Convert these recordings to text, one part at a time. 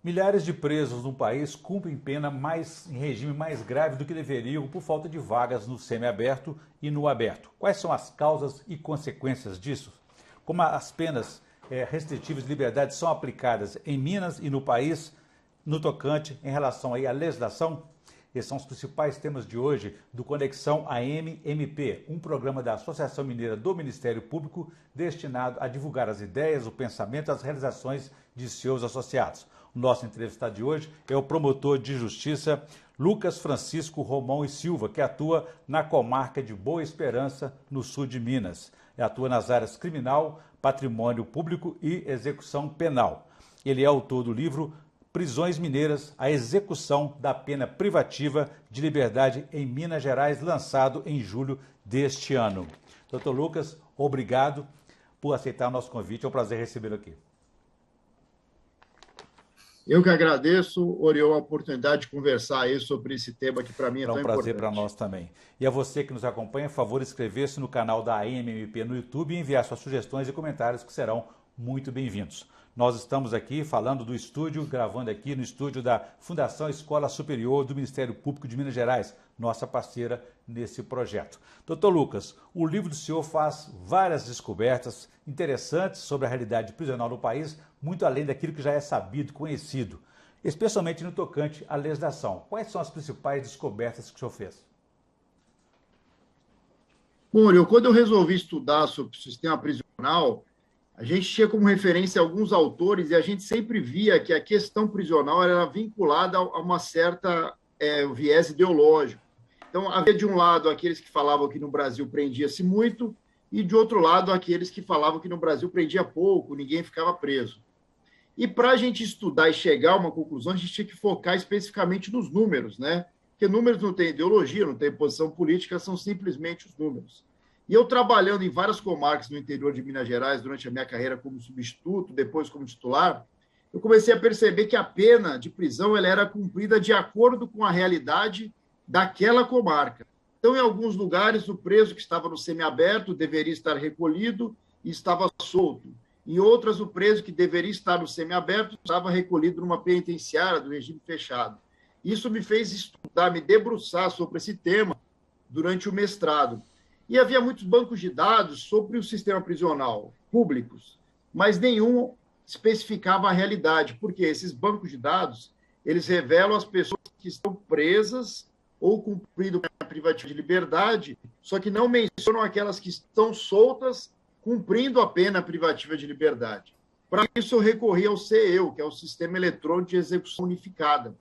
Milhares de presos no país cumprem pena em regime mais grave do que deveriam por falta de vagas no semiaberto e no aberto. Quais são as causas e consequências disso? Como as penas restritivas de liberdade são aplicadas em Minas e no país, no tocante em relação aí à legislação? Esses são os principais temas de hoje do Conexão AM-MP, um programa da Associação Mineira do Ministério Público destinado a divulgar as ideias, o pensamento e as realizações de seus associados. O nosso entrevistado de hoje é o promotor de justiça Lucas Francisco Romão e Silva, que atua na comarca de Boa Esperança, no sul de Minas. Ele atua nas áreas criminal, patrimônio público e execução penal. Ele é autor do livro Prisões Mineiras, a execução da pena privativa de liberdade em Minas Gerais, lançado em julho deste ano. Doutor Lucas, obrigado por aceitar o nosso convite. É um prazer recebê-lo aqui. Eu que agradeço, Oriol, a oportunidade de conversar aí sobre esse tema que para mim é tão importante. É um prazer para nós também. E a você que nos acompanha, por favor, inscrever-se no canal da AMMP no YouTube e enviar suas sugestões e comentários que serão muito bem-vindos. Nós estamos aqui falando do estúdio, gravando aqui no estúdio da Fundação Escola Superior do Ministério Público de Minas Gerais, nossa parceira nesse projeto. Doutor Lucas, o livro do senhor faz várias descobertas interessantes sobre a realidade prisional no país, muito além daquilo que já é sabido, conhecido, especialmente no tocante à legislação. Quais são as principais descobertas que o senhor fez? Bom, Oriol, quando eu resolvi estudar sobre o sistema prisional, a gente tinha como referência alguns autores e a gente sempre via que a questão prisional era vinculada a uma certa viés ideológico. Então, havia de um lado aqueles que falavam que no Brasil prendia-se muito e de outro lado aqueles que falavam que no Brasil prendia pouco, ninguém ficava preso. E para a gente estudar e chegar a uma conclusão, a gente tinha que focar especificamente nos números, né? Porque números não têm ideologia, não têm posição política, são simplesmente os números. E eu trabalhando em várias comarcas no interior de Minas Gerais durante a minha carreira como substituto, depois como titular, eu comecei a perceber que a pena de prisão ela era cumprida de acordo com a realidade daquela comarca. Então, em alguns lugares, o preso que estava no semiaberto deveria estar recolhido e estava solto. Em outras, o preso que deveria estar no semiaberto estava recolhido numa penitenciária do regime fechado. Isso me fez estudar, me debruçar sobre esse tema durante o mestrado. E havia muitos bancos de dados sobre o sistema prisional, públicos, mas nenhum especificava a realidade, porque esses bancos de dados, eles revelam as pessoas que estão presas ou cumprindo pena privativa de liberdade, só que não mencionam aquelas que estão soltas cumprindo a pena privativa de liberdade. Para isso, eu recorri ao CEU, que é o Sistema Eletrônico de Execução Unificada.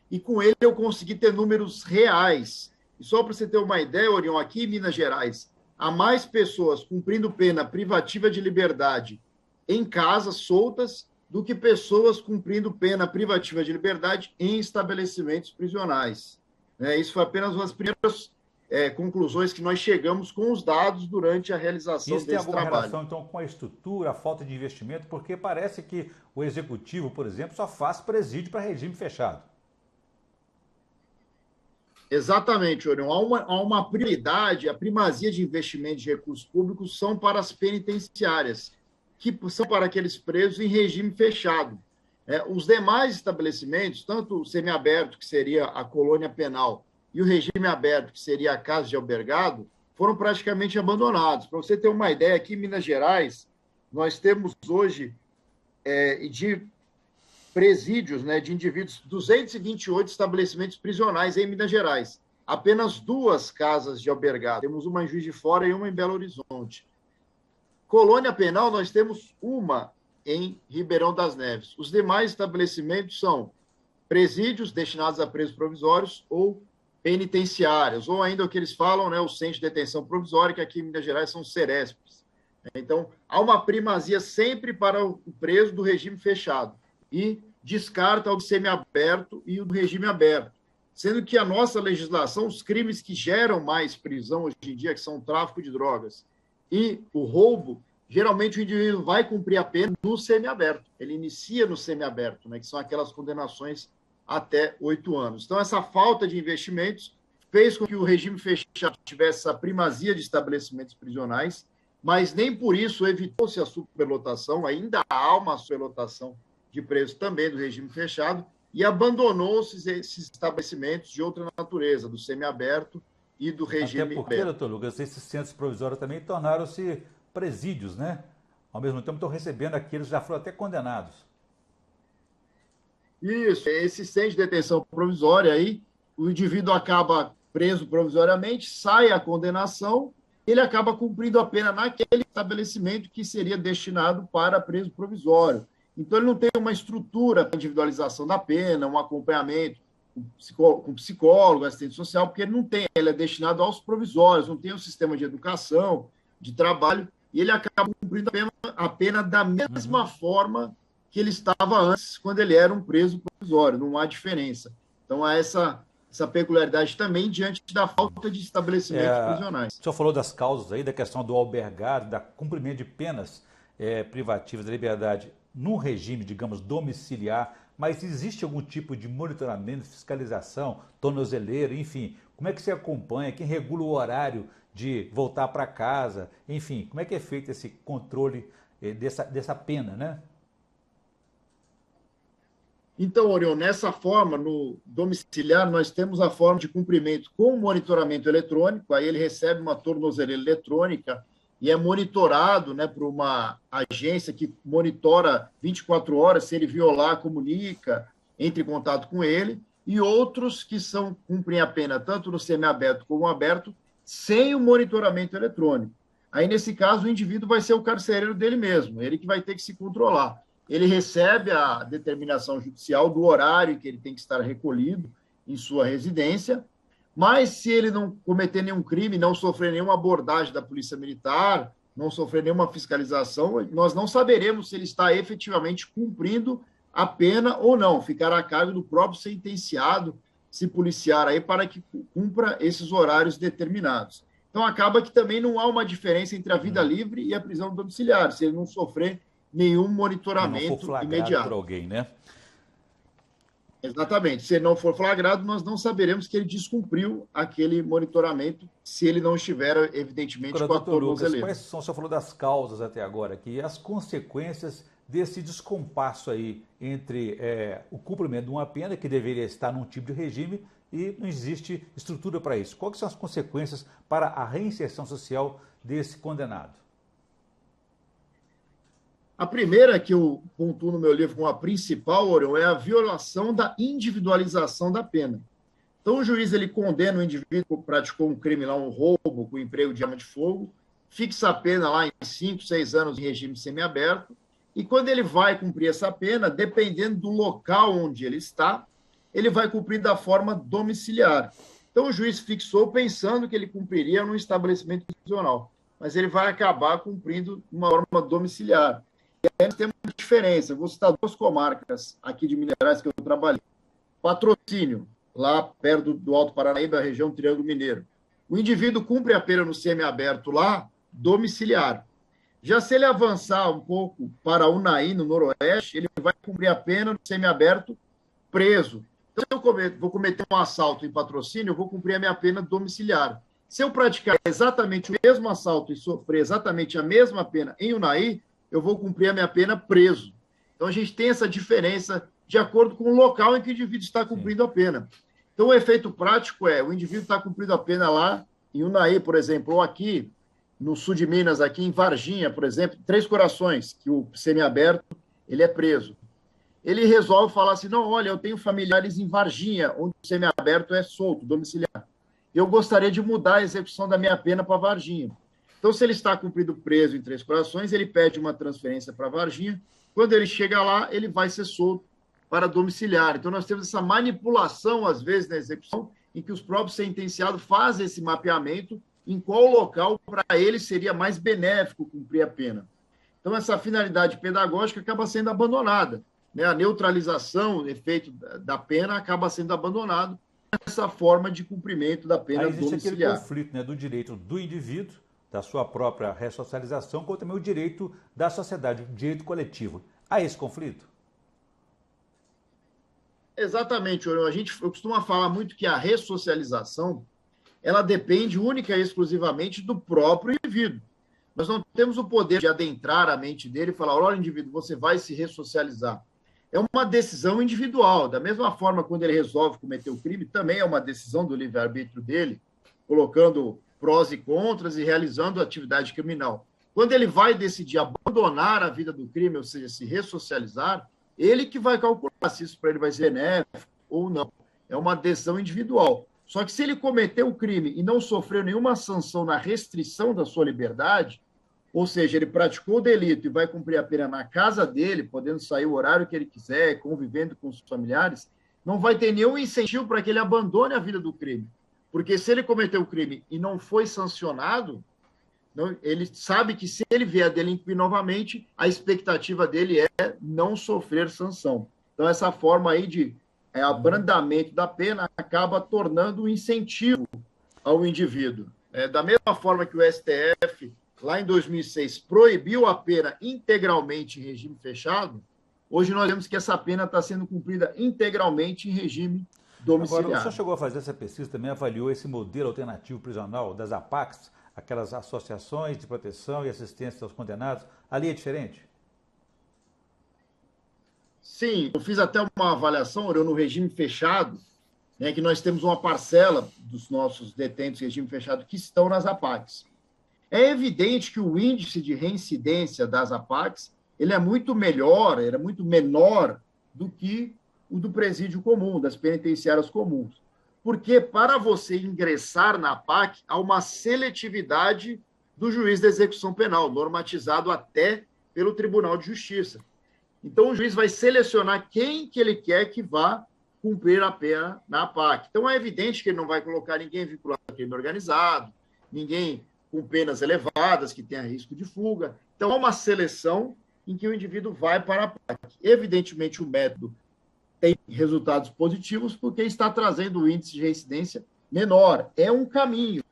E com ele eu consegui ter números reais. E só para você ter uma ideia, Orion, aqui em Minas Gerais, há mais pessoas cumprindo pena privativa de liberdade em casas soltas do que pessoas cumprindo pena privativa de liberdade em estabelecimentos prisionais. Isso foi apenas uma das primeiras conclusões que nós chegamos com os dados durante a realização desse trabalho. Isso tem alguma relação, então, com a estrutura, a falta de investimento? Porque parece que o Executivo, por exemplo, só faz presídio para regime fechado. Exatamente, Orion. Há uma prioridade, a primazia de investimento de recursos públicos são para as penitenciárias, que são para aqueles presos em regime fechado. Os demais estabelecimentos, tanto o semiaberto, que seria a colônia penal, e o regime aberto, que seria a casa de albergado, foram praticamente abandonados. Para você ter uma ideia, aqui em Minas Gerais, nós temos hoje de presídios, de indivíduos, 228 estabelecimentos prisionais em Minas Gerais. Apenas 2 casas de albergado. Temos uma em Juiz de Fora e uma em Belo Horizonte. Colônia penal, nós temos uma em Ribeirão das Neves. Os demais estabelecimentos são presídios destinados a presos provisórios ou penitenciários, ou ainda o que eles falam, o centro de detenção provisória, que aqui em Minas Gerais são CERESPs. Então, há uma primazia sempre para o preso do regime fechado e descarta o semiaberto e o do regime aberto. Sendo que a nossa legislação, os crimes que geram mais prisão hoje em dia, que são o tráfico de drogas e o roubo, geralmente o indivíduo vai cumprir a pena no semiaberto. Ele inicia no semiaberto, que são aquelas condenações até 8 anos. Então, essa falta de investimentos fez com que o regime fechado tivesse essa primazia de estabelecimentos prisionais, mas nem por isso evitou-se a superlotação, ainda há uma superlotação de presos também do regime fechado, e abandonou-se esses estabelecimentos de outra natureza, do semiaberto e do regime até porque, aberto. doutor Lucas, esses centros provisórios também tornaram-se presídios, né? Ao mesmo tempo estão recebendo aqueles que já foram até condenados. Isso, esse centro de detenção provisória aí, o indivíduo acaba preso provisoriamente, sai a condenação, ele acaba cumprindo a pena naquele estabelecimento que seria destinado para preso provisório. Então, ele não tem uma estrutura para individualização da pena, um acompanhamento com psicólogo, assistente social, porque ele não tem, ele é destinado aos provisórios, não tem um sistema de educação, de trabalho, e ele acaba cumprindo a pena da mesma forma que ele estava antes, quando ele era um preso provisório, não há diferença. Então, há essa peculiaridade também diante da falta de estabelecimentos prisionais. O senhor falou das causas aí, da questão do albergado, da cumprimento de penas privativas da liberdade num regime, digamos, domiciliar, mas existe algum tipo de monitoramento, fiscalização, tornozeleira, enfim, como é que você acompanha, quem regula o horário de voltar para casa, enfim, como é que é feito esse controle dessa pena, né? Então, Orion, nessa forma, no domiciliar, nós temos a forma de cumprimento com monitoramento eletrônico, aí ele recebe uma tornozeleira eletrônica e é monitorado, né, por uma agência que monitora 24 horas, se ele violar, comunica, entre em contato com ele, e outros que cumprem a pena tanto no semiaberto como no aberto, sem o monitoramento eletrônico. Aí, nesse caso, o indivíduo vai ser o carcereiro dele mesmo, ele que vai ter que se controlar. Ele recebe a determinação judicial do horário em que ele tem que estar recolhido em sua residência, mas se ele não cometer nenhum crime, não sofrer nenhuma abordagem da Polícia Militar, não sofrer nenhuma fiscalização, nós não saberemos se ele está efetivamente cumprindo a pena ou não. Ficará a cargo do próprio sentenciado se policiar aí para que cumpra esses horários determinados. Então, acaba que também não há uma diferença entre a vida livre e a prisão domiciliar, se ele não sofrer nenhum monitoramento não for flagrado imediato por alguém, né? Exatamente. Se ele não for flagrado, nós não saberemos que ele descumpriu aquele monitoramento, se ele não estiver, evidentemente, Agora, com a doutor Lucas, tornozeleira. quais são, o senhor falou das causas até agora aqui, as consequências desse descompasso aí entre o cumprimento de uma pena, que deveria estar num tipo de regime, e não existe estrutura para isso. Quais são as consequências para a reinserção social desse condenado? A primeira que eu pontuo no meu livro como a principal, Orion, é a violação da individualização da pena. Então, o juiz ele condena o indivíduo que praticou um crime lá, um roubo com emprego de arma de fogo, fixa a pena lá em 5, 6 anos em regime semiaberto, e quando ele vai cumprir essa pena, dependendo do local onde ele está, ele vai cumprir da forma domiciliar. Então, o juiz fixou pensando que ele cumpriria num estabelecimento prisional, mas ele vai acabar cumprindo de uma forma domiciliar. E aí nós temos uma diferença. Eu vou citar 2 comarcas aqui de Minas Gerais que eu trabalhei. Patrocínio, lá perto do Alto Paranaíba, região Triângulo Mineiro. O indivíduo cumpre a pena no semiaberto lá, domiciliar. Já se ele avançar um pouco para Unai, no Noroeste, ele vai cumprir a pena no semiaberto, preso. Então, se eu vou cometer um assalto em Patrocínio, eu vou cumprir a minha pena domiciliar. Se eu praticar exatamente o mesmo assalto e sofrer exatamente a mesma pena em Unai, eu vou cumprir a minha pena preso. Então, a gente tem essa diferença de acordo com o local em que o indivíduo está cumprindo a pena. Então, o efeito prático é, o indivíduo está cumprindo a pena lá, em Unai, por exemplo, ou aqui, no sul de Minas, aqui em Varginha, por exemplo, Três Corações, que o semiaberto, ele é preso. Ele resolve falar assim, não, olha, eu tenho familiares em Varginha, onde o semiaberto é solto, domiciliar. Eu gostaria de mudar a execução da minha pena para Varginha. Então, se ele está cumprido preso em Três Corações, ele pede uma transferência para Varginha. Quando ele chega lá, ele vai ser solto para domiciliar. Então, nós temos essa manipulação, às vezes, na execução, em que os próprios sentenciados fazem esse mapeamento em qual local para ele seria mais benéfico cumprir a pena. Então, essa finalidade pedagógica acaba sendo abandonada, né? A neutralização, o efeito da pena acaba sendo abandonado nessa forma de cumprimento da pena domiciliar. Existe aquele conflito, né, do direito do indivíduo, da sua própria ressocialização, como também o direito da sociedade, o direito coletivo. Há esse conflito? Exatamente, Orion. Eu costumo falar muito que a ressocialização ela depende única e exclusivamente do próprio indivíduo. Nós não temos o poder de adentrar a mente dele e falar, olha, indivíduo, você vai se ressocializar. É uma decisão individual. Da mesma forma, quando ele resolve cometer o crime, também é uma decisão do livre-arbítrio dele, colocando prós e contras e realizando a atividade criminal. Quando ele vai decidir abandonar a vida do crime, ou seja, se ressocializar, ele que vai calcular se isso para ele vai ser benéfico ou não. É uma decisão individual. Só que se ele cometeu o crime e não sofreu nenhuma sanção na restrição da sua liberdade, ou seja, ele praticou o delito e vai cumprir a pena na casa dele, podendo sair o horário que ele quiser, convivendo com os familiares, não vai ter nenhum incentivo para que ele abandone a vida do crime. Porque se ele cometeu o crime e não foi sancionado, ele sabe que se ele vier a delinquir novamente, a expectativa dele é não sofrer sanção. Então, essa forma aí de abrandamento da pena acaba tornando um incentivo ao indivíduo. Da mesma forma que o STF, lá em 2006, proibiu a pena integralmente em regime fechado, hoje nós vemos que essa pena está sendo cumprida integralmente em regime domiciliar. Agora, o senhor chegou a fazer essa pesquisa, também avaliou esse modelo alternativo prisional das APACs, aquelas associações de proteção e assistência aos condenados, ali é diferente? Sim, eu fiz até uma avaliação, no regime fechado, né, que nós temos uma parcela dos nossos detentos em regime fechado que estão nas APACs. É evidente que o índice de reincidência das APACs ele é muito melhor, ele é muito menor do que o do presídio comum, das penitenciárias comuns. Porque para você ingressar na APAC, há uma seletividade do juiz da execução penal, normatizado até pelo Tribunal de Justiça. Então, o juiz vai selecionar quem que ele quer que vá cumprir a pena na APAC. Então, é evidente que ele não vai colocar ninguém vinculado a crime organizado, ninguém com penas elevadas, que tenha risco de fuga. Então, há uma seleção em que o indivíduo vai para a APAC. Evidentemente, o método tem resultados positivos porque está trazendo o índice de reincidência menor. É um caminho,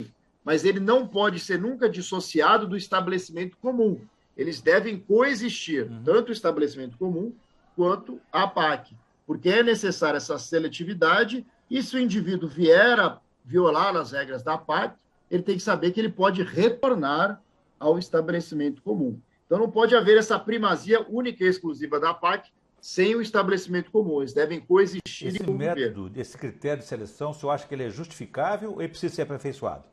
mas ele não pode ser nunca dissociado do estabelecimento comum. Eles devem coexistir, tanto o estabelecimento comum quanto a APAC, porque é necessária essa seletividade e se o indivíduo vier a violar as regras da APAC, ele tem que saber que ele pode retornar ao estabelecimento comum. Então, não pode haver essa primazia única e exclusiva da APAC sem o estabelecimento comum. Eles devem coexistir e conviver. Esse método, esse critério de seleção, o senhor acha que ele é justificável ou ele precisa ser aperfeiçoado?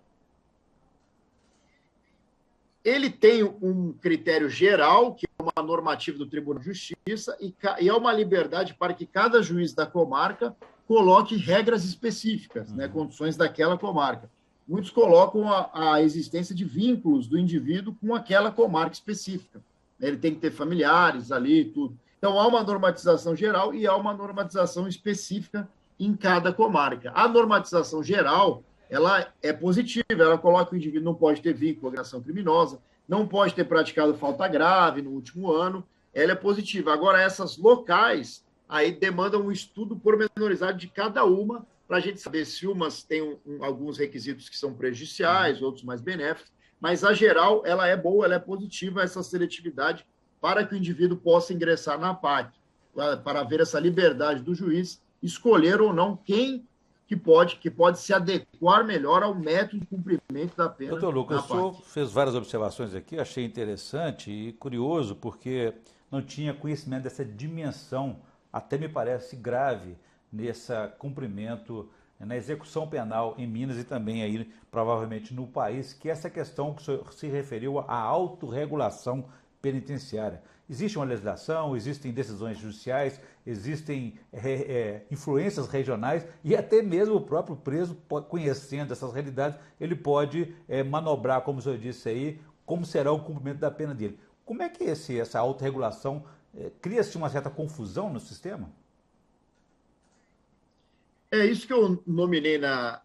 Ele tem um critério geral, que é uma normativa do Tribunal de Justiça, e é uma liberdade para que cada juiz da comarca coloque regras específicas, né, condições daquela comarca. Muitos colocam a existência de vínculos do indivíduo com aquela comarca específica. Ele tem que ter familiares ali e tudo. Então, há uma normatização geral e há uma normatização específica em cada comarca. A normatização geral, ela é positiva, ela coloca que o indivíduo não pode ter vínculo à ação criminosa, não pode ter praticado falta grave no último ano, ela é positiva. Agora, essas locais, aí demandam um estudo pormenorizado de cada uma, para a gente saber se umas têm alguns requisitos que são prejudiciais, outros mais benéficos, mas a geral, ela é boa, ela é positiva, essa seletividade, para que o indivíduo possa ingressar na APAC, para haver essa liberdade do juiz escolher ou não quem que pode se adequar melhor ao método de cumprimento da pena. Doutor Lucas, o senhor fez várias observações aqui, achei interessante e curioso, porque não tinha conhecimento dessa dimensão, até me parece grave, nesse cumprimento, na execução penal em Minas e também aí, provavelmente, no país, que é essa questão que o senhor se referiu à autorregulação penitenciária. Existe uma legislação, existem decisões judiciais, existem influências regionais e até mesmo o próprio preso, conhecendo essas realidades, ele pode manobrar, como o senhor disse aí, como será o cumprimento da pena dele. Como é que essa autorregulação cria-se uma certa confusão no sistema? É isso que eu nominei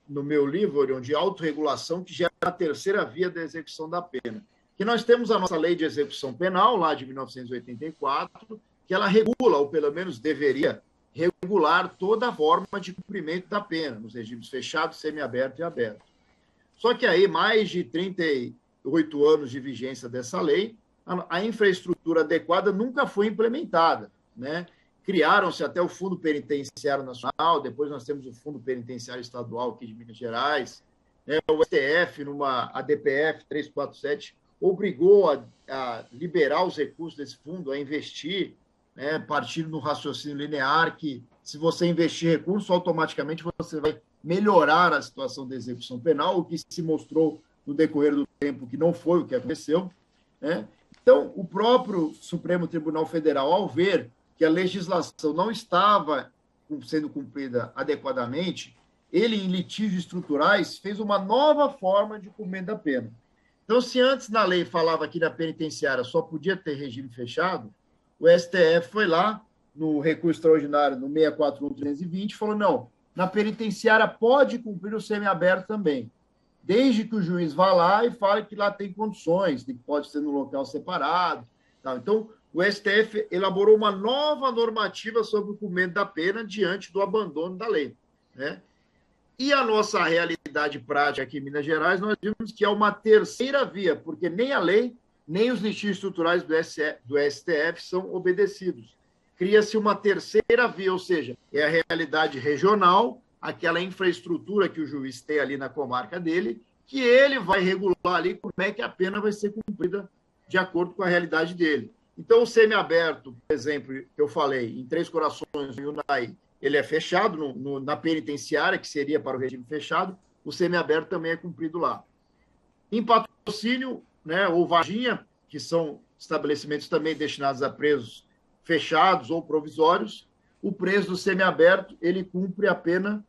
no meu livro, de autorregulação, que gera a terceira via da execução da pena. Que nós temos a nossa lei de execução penal, lá de 1984, que ela regula, ou pelo menos deveria regular, toda a forma de cumprimento da pena, nos regimes fechados, semiaberto e aberto. Só que aí, mais de 38 anos de vigência dessa lei, a infraestrutura adequada nunca foi implementada, né? Criaram-se até o Fundo Penitenciário Nacional, depois nós temos o Fundo Penitenciário Estadual aqui de Minas Gerais, O STF, numa ADPF 347, obrigou a liberar os recursos desse fundo, a investir, né, partindo do raciocínio linear que, se você investir recursos, automaticamente você vai melhorar a situação da execução penal, o que se mostrou no decorrer do tempo que não foi o que aconteceu, né? Então, o próprio Supremo Tribunal Federal, ao ver que a legislação não estava sendo cumprida adequadamente, ele, em litígios estruturais, fez uma nova forma de cumprimento da pena. Então, se antes na lei falava que na penitenciária só podia ter regime fechado, o STF foi lá, no recurso extraordinário, no 641.320, falou, não, na penitenciária pode cumprir o semiaberto também, desde que o juiz vá lá e fale que lá tem condições, que pode ser no local separado. Tal. Então, o STF elaborou uma nova normativa sobre o cumprimento da pena diante do abandono da lei, né? E a nossa realidade prática aqui em Minas Gerais, nós vimos que é uma terceira via, porque nem a lei, nem os litígios estruturais do STF são obedecidos. Cria-se uma terceira via, ou seja, é a realidade regional, aquela infraestrutura que o juiz tem ali na comarca dele, que ele vai regular ali como é que a pena vai ser cumprida de acordo com a realidade dele. Então, o semiaberto, por exemplo, que eu falei, em Três Corações, no Unai, ele é fechado na penitenciária, que seria para o regime fechado, o semiaberto também é cumprido lá. Em Patrocínio, né, ou Varginha, que são estabelecimentos também destinados a presos fechados ou provisórios, o preso do semiaberto, ele cumpre a pena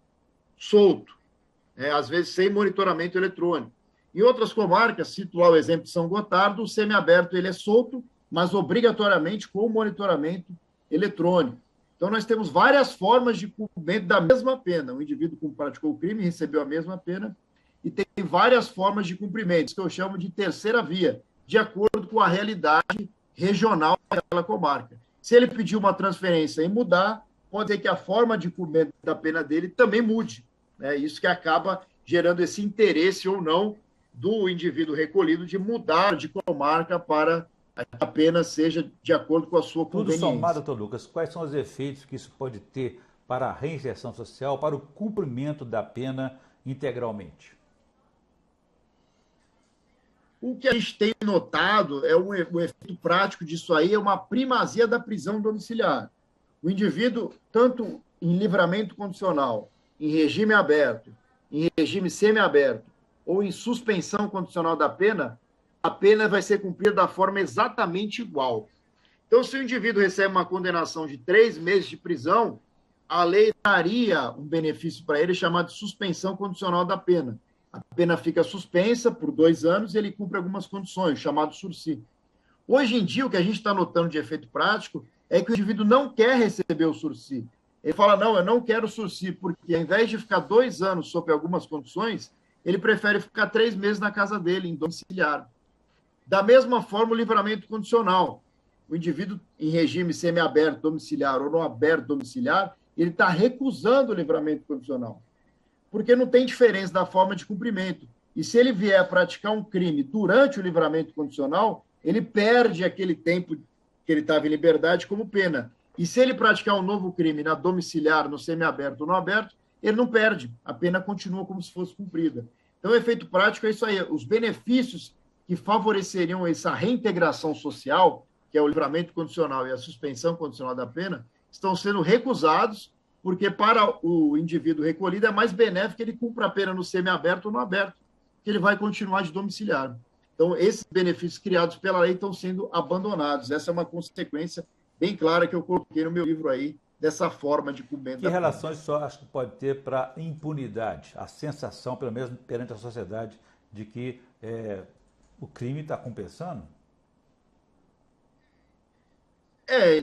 solto, às vezes sem monitoramento eletrônico. Em outras comarcas, cito lá o exemplo de São Gotardo, o semiaberto ele é solto, mas obrigatoriamente com monitoramento eletrônico. Então, nós temos várias formas de cumprimento da mesma pena. O indivíduo que praticou o crime recebeu a mesma pena e tem várias formas de cumprimento, que eu chamo de terceira via, de acordo com a realidade regional daquela comarca. Se ele pedir uma transferência e mudar, pode ser que a forma de cumprimento da pena dele também mude. Né? Isso que acaba gerando esse interesse ou não do indivíduo recolhido de mudar de comarca para a pena seja de acordo com a sua conveniência. Tudo somado, doutor Lucas, quais são os efeitos que isso pode ter para a reinserção social, para o cumprimento da pena integralmente? O que a gente tem notado é o efeito prático disso aí, é uma primazia da prisão domiciliar. O indivíduo, tanto em livramento condicional, em regime aberto, em regime semiaberto ou em suspensão condicional da pena, a pena vai ser cumprida da forma exatamente igual. Então, se o indivíduo recebe uma condenação de 3 meses de prisão, a lei daria um benefício para ele chamado de suspensão condicional da pena. A pena fica suspensa por 2 anos e ele cumpre algumas condições, chamado sursi. Hoje em dia, o que a gente está notando de efeito prático é que o indivíduo não quer receber o sursi. Ele fala, não, eu não quero sursi, porque ao invés de ficar 2 anos sob algumas condições, ele prefere ficar 3 meses na casa dele, em domiciliar. Da mesma forma, o livramento condicional. O indivíduo em regime semiaberto domiciliar ou no aberto domiciliar, ele está recusando o livramento condicional, porque não tem diferença da forma de cumprimento. E se ele vier a praticar um crime durante o livramento condicional, ele perde aquele tempo que ele estava em liberdade como pena. E se ele praticar um novo crime na domiciliar, no semiaberto ou no aberto, ele não perde. A pena continua como se fosse cumprida. Então, o efeito prático é isso aí. Os benefícios que favoreceriam essa reintegração social, que é o livramento condicional e a suspensão condicional da pena, estão sendo recusados, porque para o indivíduo recolhido é mais benéfico que ele cumpra a pena no semiaberto ou no aberto, que ele vai continuar de domiciliar. Então, esses benefícios criados pela lei estão sendo abandonados. Essa é uma consequência bem clara que eu coloquei no meu livro aí, dessa forma de cumprimento. Que relações só acho que pode ter para a impunidade, a sensação, pelo menos perante a sociedade, de que o crime está compensando?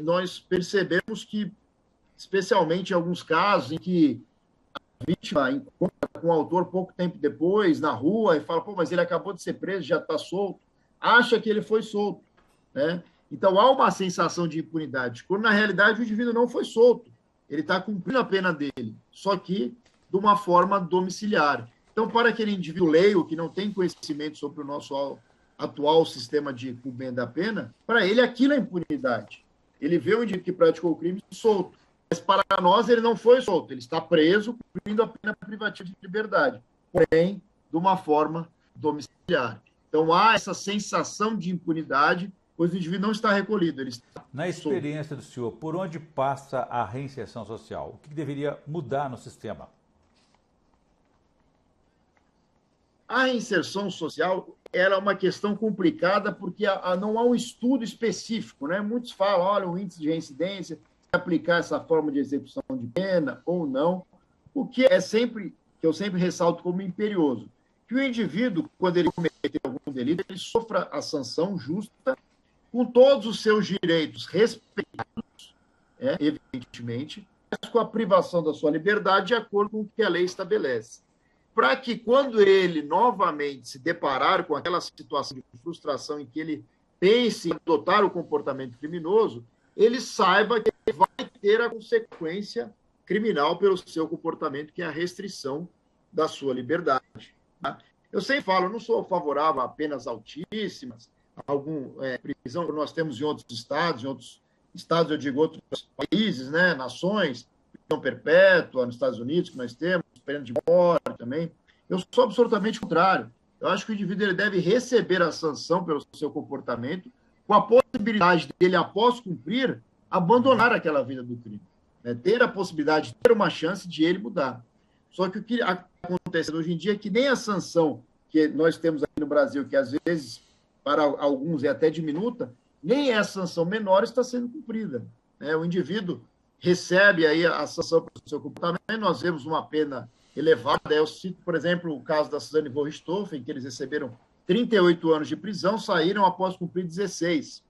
Nós percebemos que, especialmente em alguns casos em que a vítima encontra com o autor pouco tempo depois, na rua, e fala, pô, mas ele acabou de ser preso, já está solto, acha que ele foi solto, né? Então, há uma sensação de impunidade, quando, na realidade, o indivíduo não foi solto, ele está cumprindo a pena dele, só que de uma forma domiciliar. Então, para aquele indivíduo leigo, que não tem conhecimento sobre o nosso atual sistema de cumprimento da pena, para ele aquilo é impunidade. Ele vê o indivíduo que praticou o crime solto, mas para nós ele não foi solto, ele está preso, cumprindo a pena privativa de liberdade. Porém, de uma forma domiciliar. Então, há essa sensação de impunidade, pois o indivíduo não está recolhido, ele está Na solto. experiência do senhor, por onde passa a reinserção social? O que deveria mudar no sistema? A reinserção social era uma questão complicada porque não há um estudo específico, né? Muitos falam, olha, o índice de reincidência, aplicar essa forma de execução de pena ou não, o que é sempre, que eu sempre ressalto como imperioso, que o indivíduo, quando ele cometer algum delito, ele sofra a sanção justa, com todos os seus direitos respeitados, evidentemente, mas com a privação da sua liberdade de acordo com o que a lei estabelece. Para que, quando ele novamente se deparar com aquela situação de frustração em que ele pense em adotar o comportamento criminoso, ele saiba que ele vai ter a consequência criminal pelo seu comportamento, que é a restrição da sua liberdade. Tá? Eu sempre falo, eu não sou favorável a penas altíssimas, prisão que nós temos em outros estados, eu digo outros países, né, nações, prisão perpétua nos Estados Unidos, que nós temos, pena de morte também. Eu sou absolutamente contrário. Eu acho que o indivíduo ele deve receber a sanção pelo seu comportamento, com a possibilidade dele, após cumprir, abandonar aquela vida do crime. Né? Ter a possibilidade de ter uma chance de ele mudar. Só que o que acontece hoje em dia é que nem a sanção que nós temos aqui no Brasil, que às vezes para alguns é até diminuta, nem essa sanção menor está sendo cumprida. Né? O indivíduo recebe aí a sanção pelo seu comportamento, nós vemos uma pena elevada. Eu cito, por exemplo, o caso da Suzane von Richthofen, que eles receberam 38 anos de prisão, saíram após cumprir 16.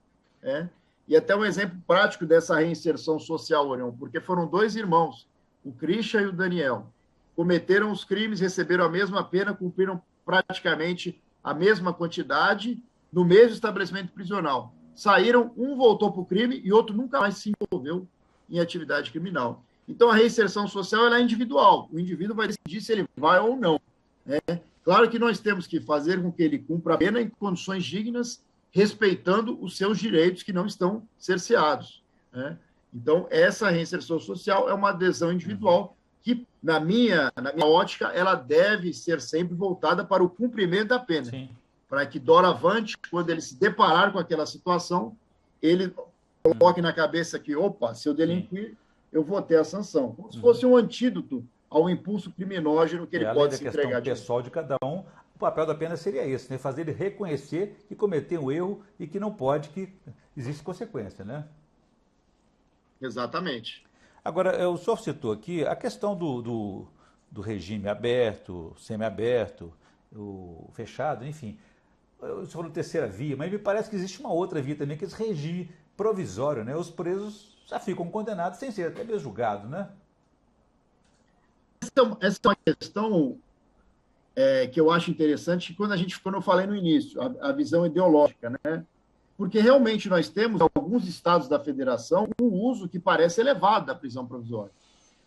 Né? E até um exemplo prático dessa reinserção social, Orion, porque foram dois irmãos, o Christian e o Daniel, cometeram os crimes, receberam a mesma pena, cumpriram praticamente a mesma quantidade no mesmo estabelecimento prisional. Saíram, um voltou para o crime e outro nunca mais se envolveu em atividade criminal. Então, a reinserção social ela é individual. O indivíduo vai decidir se ele vai ou não. Né? Claro que nós temos que fazer com que ele cumpra a pena em condições dignas, respeitando os seus direitos que não estão cerceados. Né? Então, essa reinserção social é uma adesão individual que, na minha ótica, ela deve ser sempre voltada para o cumprimento da pena. Sim. Para que, doravante, quando ele se deparar com aquela situação, ele coloque na cabeça que, opa, se eu delinquir, eu vou ter a sanção. Como se fosse um antídoto ao impulso criminógeno que ele pode se entregar. Além da questão pessoal de cada um, o papel da pena seria esse, né? Fazer ele reconhecer que cometeu um erro e que não pode, que existe consequência, né? Exatamente. Agora, o senhor citou aqui a questão do regime aberto, semiaberto, o fechado, enfim. O senhor falou terceira via, mas me parece que existe uma outra via também, que é esse regime provisório, né? Os presos já ficam condenados sem ser até mesmo julgados, né? Essa é uma questão que eu acho interessante, quando eu falei no início, a visão ideológica, né? Porque realmente nós temos, em alguns estados da federação, um uso que parece elevado da prisão provisória.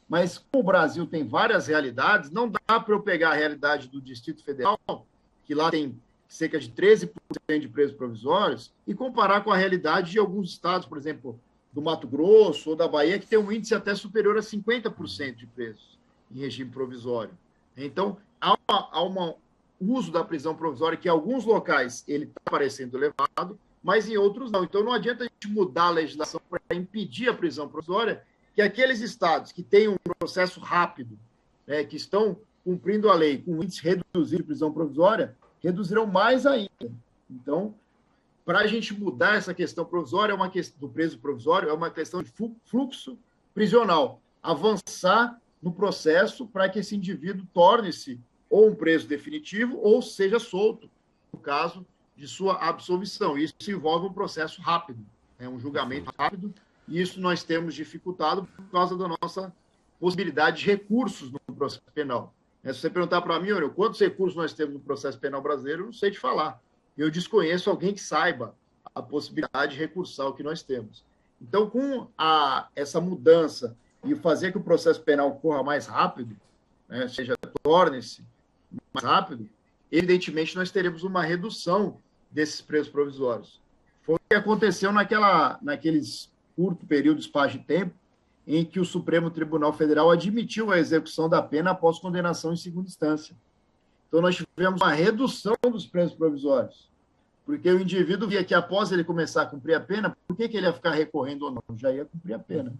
Mas, como o Brasil tem várias realidades, não dá para eu pegar a realidade do Distrito Federal, que lá tem cerca de 13% de presos provisórios, e comparar com a realidade de alguns estados, por exemplo, do Mato Grosso ou da Bahia, que tem um índice até superior a 50% de presos em regime provisório. Então, há um uso da prisão provisória que, em alguns locais, ele está parecendo elevado, mas em outros não. Então, não adianta a gente mudar a legislação para impedir a prisão provisória, que aqueles estados que têm um processo rápido, né, que estão cumprindo a lei com índice reduzido de prisão provisória, reduzirão mais ainda. Então, para a gente mudar essa questão provisória, do preso provisório, é uma questão de fluxo prisional. Avançar no processo para que esse indivíduo torne-se ou um preso definitivo ou seja solto, no caso de sua absolvição. Isso envolve um processo rápido, um julgamento rápido, e isso nós temos dificultado por causa da nossa possibilidade de recursos no processo penal. Se você perguntar para mim, olha, quantos recursos nós temos no processo penal brasileiro, eu não sei te falar. Eu desconheço alguém que saiba a possibilidade de recursar o que nós temos. Então, com essa mudança e fazer que o processo penal corra mais rápido, né, torne-se mais rápido, evidentemente nós teremos uma redução desses presos provisórios. Foi o que aconteceu naqueles curto período de espaço de tempo em que o Supremo Tribunal Federal admitiu a execução da pena após condenação em segunda instância. Então, nós tivemos uma redução dos presos provisórios, porque o indivíduo via que após ele começar a cumprir a pena, por que ele ia ficar recorrendo ou não? Já ia cumprir a pena.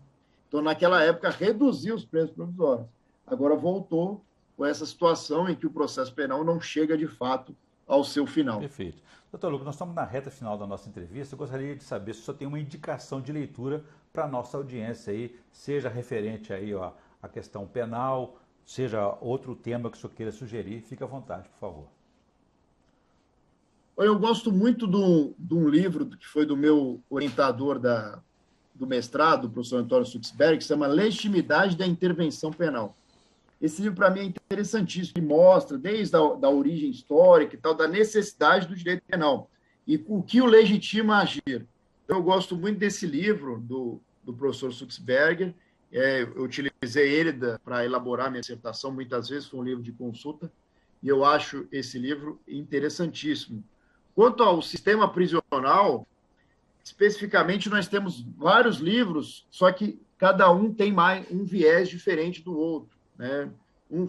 Então, naquela época, reduziu os presos provisórios. Agora voltou com essa situação em que o processo penal não chega, de fato, ao seu final. Perfeito. Doutor Lucas, nós estamos na reta final da nossa entrevista. Eu gostaria de saber se o senhor tem uma indicação de leitura para a nossa audiência aí, seja referente aí, ó, à questão penal, seja outro tema que o senhor queira sugerir. Fique à vontade, por favor. Eu gosto muito de um livro que foi do meu orientador do mestrado, o professor Antônio Suxberg, que se chama Legitimidade da Intervenção Penal. Esse livro, para mim, é interessantíssimo, ele mostra, desde a origem histórica e tal, da necessidade do direito penal e o que o legitima a agir. Então, eu gosto muito desse livro do professor Suxberger. Eu utilizei ele para elaborar minha dissertação, muitas vezes foi um livro de consulta, e eu acho esse livro interessantíssimo. Quanto ao sistema prisional, especificamente, nós temos vários livros, só que cada um tem um viés diferente do outro, né? Um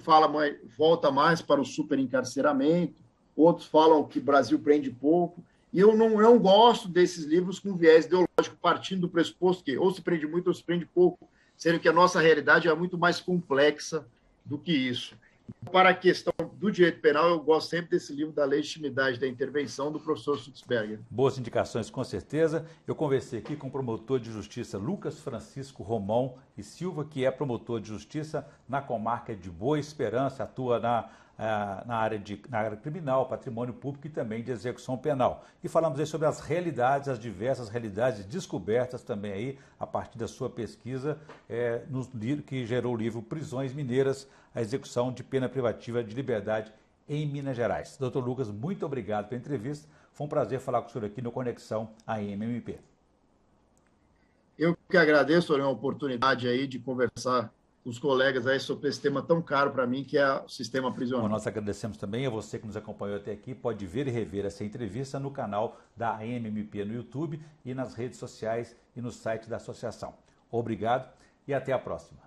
volta mais para o superencarceramento, outros falam que o Brasil prende pouco, e eu não gosto desses livros com viés ideológico, partindo do pressuposto que ou se prende muito ou se prende pouco, sendo que a nossa realidade é muito mais complexa do que isso. Para a questão do direito penal, eu gosto sempre desse livro da Legitimidade da Intervenção, do professor Suxberger. Boas indicações, com certeza. Eu conversei aqui com o promotor de justiça Lucas Francisco Romão e Silva, que é promotor de justiça na comarca de Boa Esperança, atua na área criminal, patrimônio público e também de execução penal. E falamos aí sobre as realidades, as diversas realidades descobertas também aí, a partir da sua pesquisa, que gerou o livro Prisões Mineiras, a execução de pena privativa de liberdade em Minas Gerais. Doutor Lucas, muito obrigado pela entrevista. Foi um prazer falar com o senhor aqui no Conexão AMMP. Eu que agradeço a oportunidade aí de conversar com os colegas aí sobre esse tema tão caro para mim, que é o sistema prisional. Bom, nós agradecemos também a você que nos acompanhou até aqui. Pode ver e rever essa entrevista no canal da AMMP no YouTube e nas redes sociais e no site da associação. Obrigado e até a próxima.